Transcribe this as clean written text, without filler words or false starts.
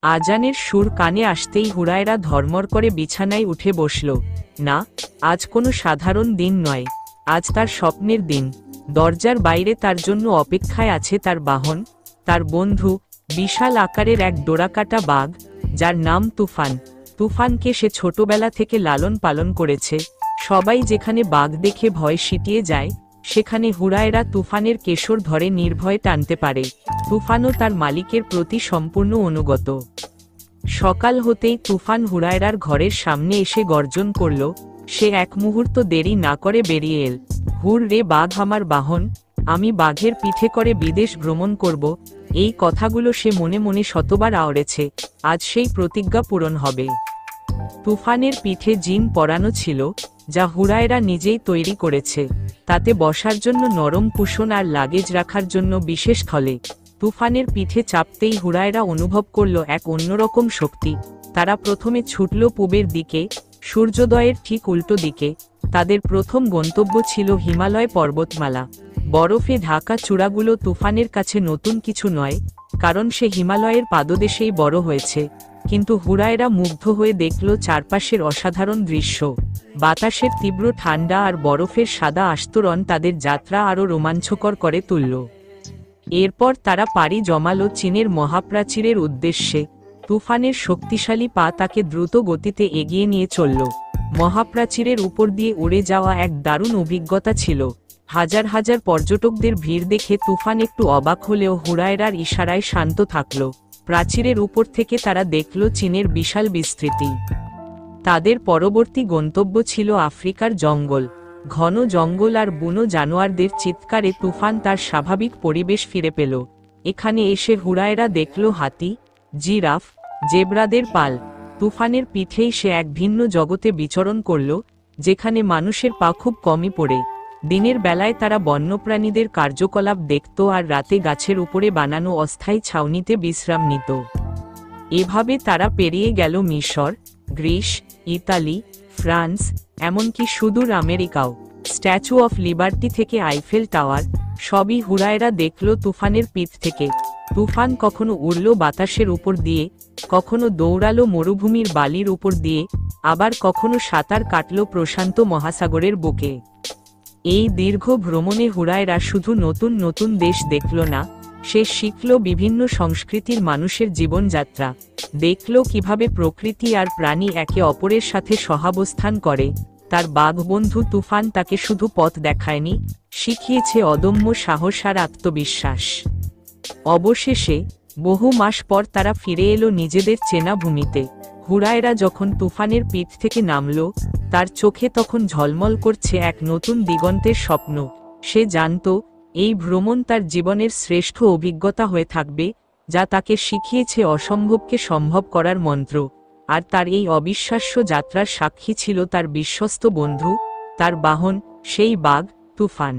আজানের সুর কানে আসতেই হুরায়রা ধর্মর করে বিছানায় উঠে বসল। না, আজ কোনো সাধারণ দিন নয়, আজ তার স্বপ্নের দিন। দরজার বাইরে তার জন্য অপেক্ষায় আছে তার বাহন, তার বন্ধু, বিশাল আকারের এক ডোরাকাটা বাঘ, যার নাম তুফান। তুফানকে সে ছোটবেলা থেকে লালন পালন করেছে। সবাই যেখানে বাঘ দেখে ভয় সিটিয়ে যায়, সেখানে হুরায়রা তুফানের কেশর ধরে নির্ভয়ে টানতে পারে। তুফানও তার মালিকের প্রতি সম্পূর্ণ অনুগত। সকাল হতেই তুফান হুরায়রার ঘরের সামনে এসে গর্জন করল। সে এক মুহূর্ত দেরি না করে বেরিয়ে এল। হুর রে বাঘ আমার বাহন, আমি বাঘের পিঠে করে বিদেশ ভ্রমণ করব। এই কথাগুলো সে মনে মনে শতবার আওড়েছে। আজ সেই প্রতিজ্ঞা পূরণ হবে। তুফানের পিঠে জিন পরানো ছিল, যা হুরায়রা নিজেই তৈরি করেছে। তাতে বসার জন্য নরম কুশন আর লাগেজ রাখার জন্য বিশেষ থলে। তুফানের পিঠে চাপতেই হুরায়রা অনুভব করল এক অন্যরকম শক্তি। তারা প্রথমে ছুটল পূবের দিকে, সূর্যোদয়ের ঠিক উল্টো দিকে। তাদের প্রথম গন্তব্য ছিল হিমালয় পর্বতমালা। বরফে ঢাকা চূড়াগুলো তুফানের কাছে নতুন কিছু নয়, কারণ সে হিমালয়ের পাদদেশেই বড় হয়েছে। কিন্তু হুরায়রা মুগ্ধ হয়ে দেখল চারপাশের অসাধারণ দৃশ্য। বাতাসের তীব্র ঠান্ডা আর বরফের সাদা আস্তরণ তাদের যাত্রা আরও রোমাঞ্চকর করে তুলল। এরপর তারা পাড়ি জমালো চীনের মহাপ্রাচীরের উদ্দেশ্যে। তুফানের শক্তিশালী পা তাকে দ্রুত গতিতে এগিয়ে নিয়ে চলল। মহাপ্রাচীরের উপর দিয়ে উড়ে যাওয়া এক দারুণ অভিজ্ঞতা ছিল। হাজার হাজার পর্যটকদের ভিড় দেখে তুফান একটু অবাক হলেও হুরায়রার ইশারায় শান্ত থাকল। প্রাচীরের উপর থেকে তারা দেখল চীনের বিশাল বিস্তৃতি। তাদের পরবর্তী গন্তব্য ছিল আফ্রিকার জঙ্গল। ঘন জঙ্গল আর বুনো জানোয়ারদের চিৎকারে তুফান তার স্বাভাবিক পরিবেশ ফিরে পেল। এখানে এসে হুরায়রা দেখল হাতি, জিরাফ, জেব্রাদের পাল। তুফানের পিঠেই সে এক ভিন্ন জগতে বিচরণ করল, যেখানে মানুষের পা খুব কমই পড়ে। দিনের বেলায় তারা বন্যপ্রাণীদের কার্যকলাপ দেখত আর রাতে গাছের উপরে বানানো অস্থায়ী ছাউনিতে বিশ্রাম নিত। এভাবে তারা পেরিয়ে গেল মিশর, গ্রিস, ইতালি, ফ্রান্স, এমনকি সুদূর আমেরিকাও। স্ট্যাচু অফ লিবার্টি থেকে আইফেল টাওয়ার, সবই হুরায়রা দেখল তুফানের পিঠ থেকে। তুফান কখনো উড়ল বাতাসের উপর দিয়ে, কখনো দৌড়ালো মরুভূমির বালির উপর দিয়ে, আবার কখনো সাঁতার কাটল প্রশান্ত মহাসাগরের বুকে। এই দীর্ঘ ভ্রমণে হুরায়রা শুধু নতুন নতুন দেশ দেখল না, সে শিখল বিভিন্ন সংস্কৃতির মানুষের জীবনযাত্রা। দেখল কিভাবে প্রকৃতি আর প্রাণী একে অপরের সাথে সহাবস্থান করে। তার বাঘ বন্ধু তুফান তাকে শুধু পথ দেখায়নি, শিখিয়েছে অদম্য সাহস আর আত্মবিশ্বাস। অবশেষে বহু মাস পর তারা ফিরে এলো নিজেদের চেনা ভূমিতে। হুরায়রা যখন তুফানের পিঠ থেকে নামল, তার চোখে তখন ঝলমল করছে এক নতুন দিগন্তের স্বপ্ন। সে জানত এই ভ্রমণ তার জীবনের শ্রেষ্ঠ অভিজ্ঞতা হয়ে থাকবে, যা তাকে শিখিয়েছে অসম্ভবকে সম্ভব করার মন্ত্র। আর তার এই অবিশ্বাস্য যাত্রার সাক্ষী ছিল তার বিশ্বস্ত বন্ধু, তার বাহন, সেই বাঘ, তুফান।